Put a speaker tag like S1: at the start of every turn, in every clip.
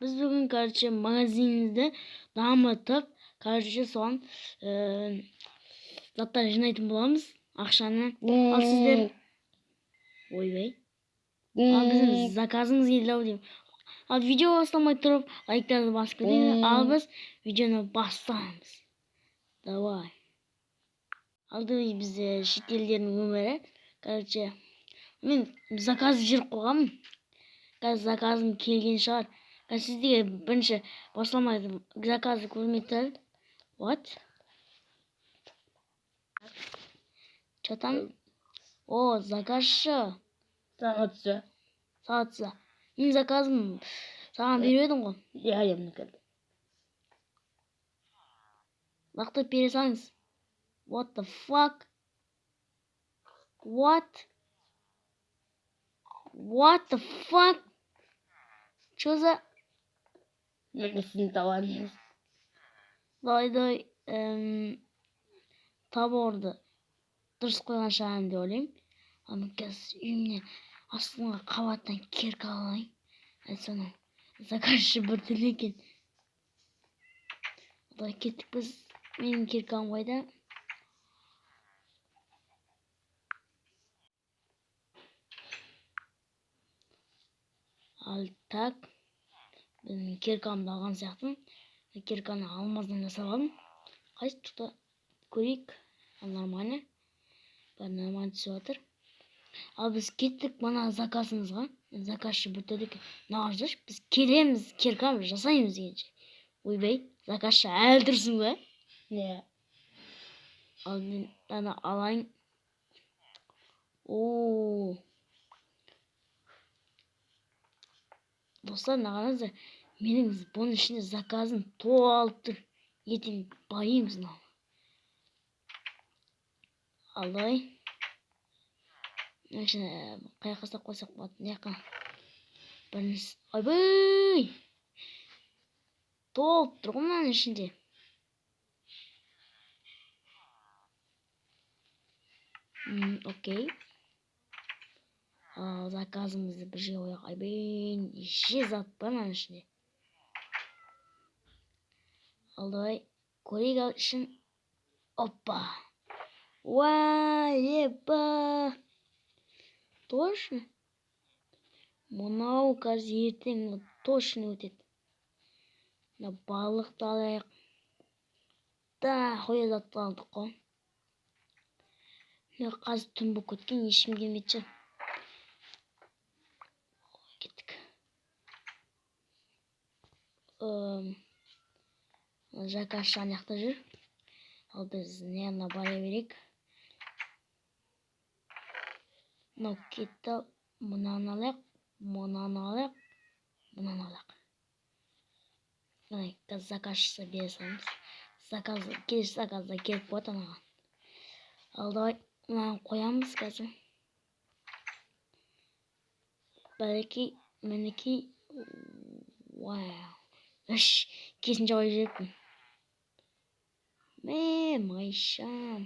S1: Biz bugün magazinimizde дамытып, соған заттар жинайтын боламыз, ақшаны. Ал сіздер ойбай. Ал біздің заказымыз келді ау деймін. Ал видео бастамай тұрып, лайктарды басып кетіңіздер. Ал біз видеоны бастаймыз. Давай. Алды бізде шетелдердің өмірі. Мен заказ жүріп қойғанмын. Қазір заказым келген шығар. Сіздерге бірінші басламайды заказы көрмектер. What? Что там? О, заказшы. Сағатса. Мен заказым саған беріп едім ғой.
S2: Я мінекелді.
S1: Лақтырып бере салыңыз. What the fuck? What the fuck? Что за...
S2: Мен сіздің тауарыңыз.
S1: Давай, таборды дұрыс қойған шығармын деп ойлаймын. Ал мен қазір үйімнен астыңғы қабаттан керкі алайын. Соны заказшы бір түрлі екен. Давай кеттік біз. Менің керкам қайда? Ал так. Мен керкамды алған сияқтымын. Керканы алмаздан жасап алдым. Қайсы тұқта көрейік. Нормально. Бәрі нормально түсіп жатыр. Ал біз кеттік мана заказымызға. Заказшы бір түрлі екен. Нағыз біз келеміз, керкамды жасаймыз дегенше. Ойбай, заказшы әлі тұрсың ба?
S2: Не?
S1: Ал мен ана алайын. Ооо. Достар, нағаныздар, менің бұның ішінде заказым толып тұр. Ертең байымыз мынау. Алдай. Қай қастап қойсақ болады, не жаққа. Бірініз. Ойбай! Толып тұр ғой мынаның ішінде. Окей. Заказымызды бір жерге қояйық. Айбей, неше зат бар мынаның ішінде. Алдай, көрейік ал ішін. Опа! Уай, еба! Точно? Мынау қазір ертең точно өтеді. Балықты алайық. Да, қоя затты алдық қой. Қазір түн болып кеткен, ешкім келмейді шығар. Кеттік. Заказшы ана жақта жүр. Ал біз неғына бара берейік. Мынау кетті. Мұнаны алайық. Мұнаны алайық. Мұнаны алайық. Қазір заказшысы бере саламыз. Келесі заказда келіп қойды анаға. Ал давай мынаны қоямыз қазір. Бәлекей, мінекей. Вау. Үш, кесінше қойып жіберіппін. Майшам.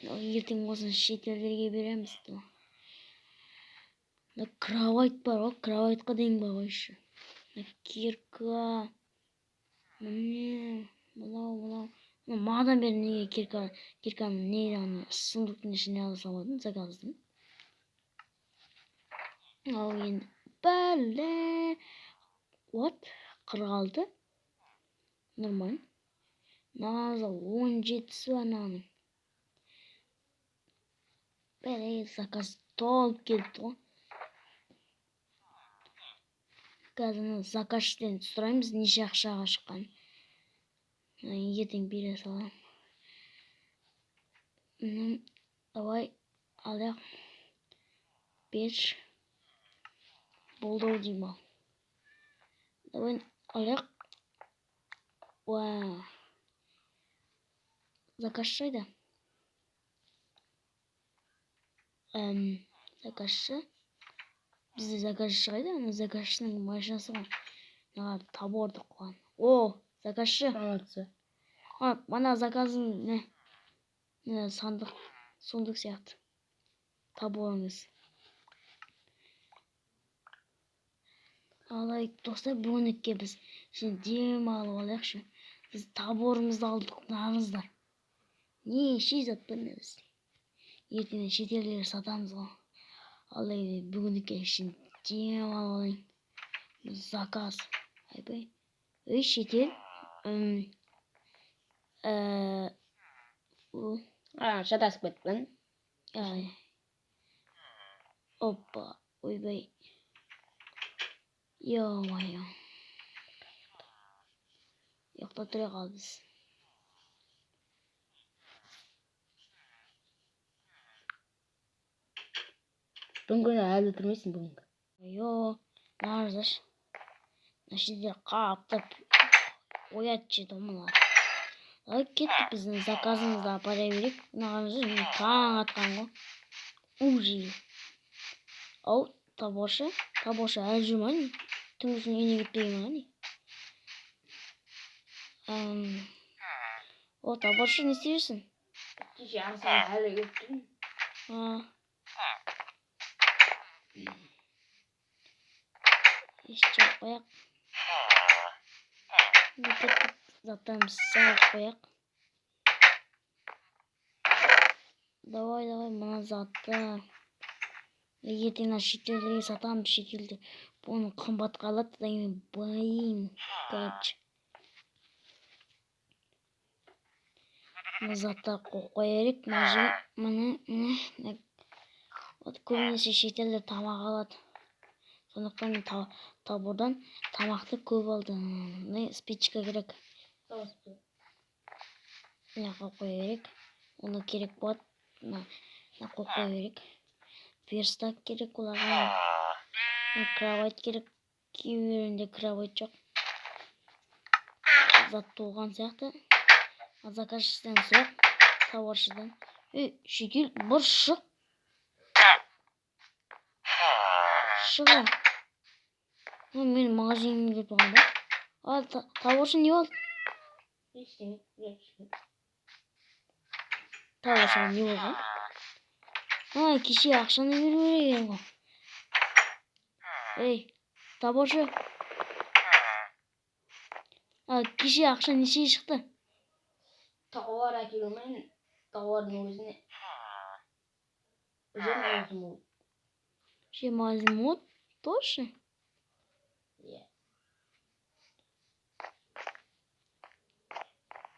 S1: Ертең осыны шетелдерге береміз. Кровать бар ғой, кроватьқа дейін бар ғой еще. Кирка. Мынау. Маған бері неге кирканы неге сундуктың ішіне ала салмадың, заказдың. Ал енді бәле. What? 46. Нормально. Наза 17-сі бар наның. Бәле, заказ толып келді ғой. Қазір заказшыдан сұраймыз, неше ақшаға шыққан. Ертең бере салам. Давай, алайық. 5. Болды ау деймін ал. Давай, алайық. Вау. Заказшы қайда? Заказшы. Бізде заказшы қайда? Заказшының машинасы ғой. Таборды қойған. О, заказшы. Мана заказың не? Сундук сияқты. Таборыңыз. Алайық достар, бүгінікке біз şimdi дем алып алайықшы. Біз таборымызды алдық, нағыздар. Неше зат білмейміз. Ертең шетелдерге сатамыз ғой. Алайық бүгінікке şimdi дем алып алайын. Заказ. Айбай. Үй шетел.
S2: Шатасып кетіппін.
S1: Опа. Ойбай. Ё-моё. Yo'qda tura qoldik.
S2: Бүгінгі әлі тұрмайсың бүгінгі.
S1: Yo'q, narzash. Nashida qaptab oyatchi domlar. Ketdik bizning zakazimizni olib boraverik. Naqancha tong atqango. Uji. Au, tabosha aljumani. Tungisini uyine gitpeyman. O tabosha ne istiyorsun?
S2: Kişi asal hale gittin.
S1: İşte koyak. Zaten sağ koyak. Давай, bana zaten. Ертең шетелге сатамыз, шетелде. Бұны қымбатқа алады, да мен байым. Короче. Заттар қояйық. Міне. Вот көбінесе шетелде тамақ алады. Сондықтан табордан тамақты көп алды. Спичка керек. Мына қояйық. Оны керек болады. Мына қояйық. Верстак керек оларға. Кровать керек. Кейбіреуінде кровать жоқ. Зат толған сияқты. Заказчыдан сұрақ. Тауаршыдан. Шетел бір шық. Шыға. Мен магазинге кетіп қалдым ба? Тауаршы не болды? Тауаршы не болған? Кеше ақшаны беру керек. Ей, таборшы. Кеше ақша неше шықты?
S2: Тауар әкелумен тауардың өзіне.
S1: Азимут? Точно?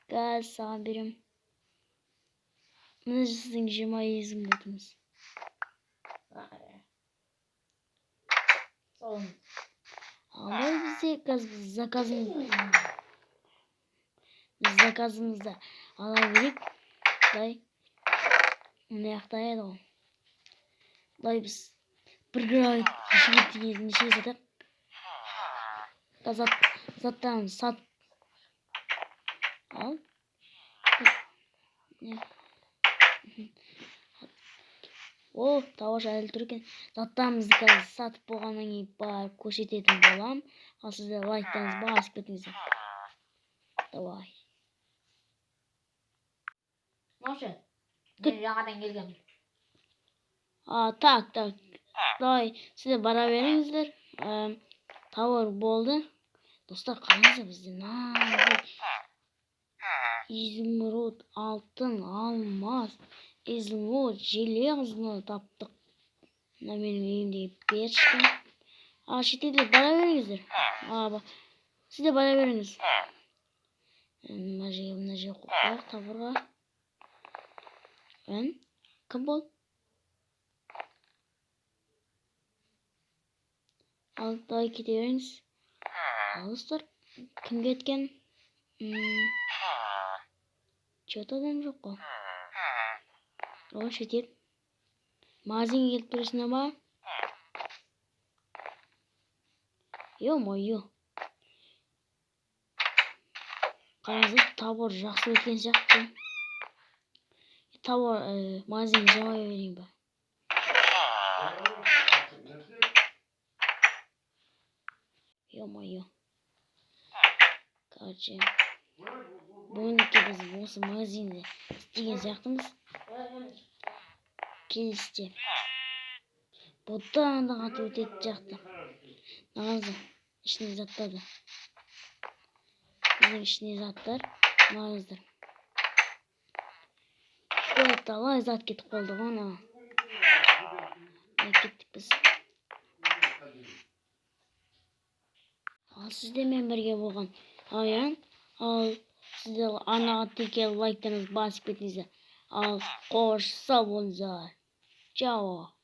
S1: Қазір саған берем. Мына сіздің азимутыңыз. Алай бізде қазір заказымызды ала берейік. Дай. Мына жақта еді ғой. Дай біз бір гравит неше сатақ. Заттан сат. Ал. О, тауаш әлі тұр екен. Заттарымызды қазір сатып болғаннан кейін барып көрсететін болам. Ал сіздер лайктарыңызды басып кетіңіздер. Давай.
S2: Маша, мен жаңадан келгем.
S1: Так. Давай, сіздер бара беріңіздер. Тауар болды. Достар, қараңыздар бізде изумруд, алтын, алмаз, изумруд, железно таптық. Мына менің үйімдегі печка. Шетелде бара беріңіздер. Сіздер бара беріңіз. Мына жер қояйық таборға. Кім бол? Давай кете беріңіз. Алыстар. Кім кеткен? Че-то адам жоқ қой. О, шетел. Магазинге келіп тұрсыңдар ма? Ё-моё. Қараңыздар, табор жақсы өткен сияқты. Табор магазин жабай берейін ба? Ё-моё. Короче, бүгінгі біз осы магазинде істеген сияқтымыз. Келісте. Бұдан да қатты өтетін сияқты. Нағыздар. ішіндегі заттарды. Біздің ішіндегі заттар маңызды. Böyle talay zat ketip kaldık ona. Kettik biz. Al sizde men birge bolgan. Ayan. Al sizde ana attıkken like'larınızı basıp ketinize. Al koş sağ olun. Ciao.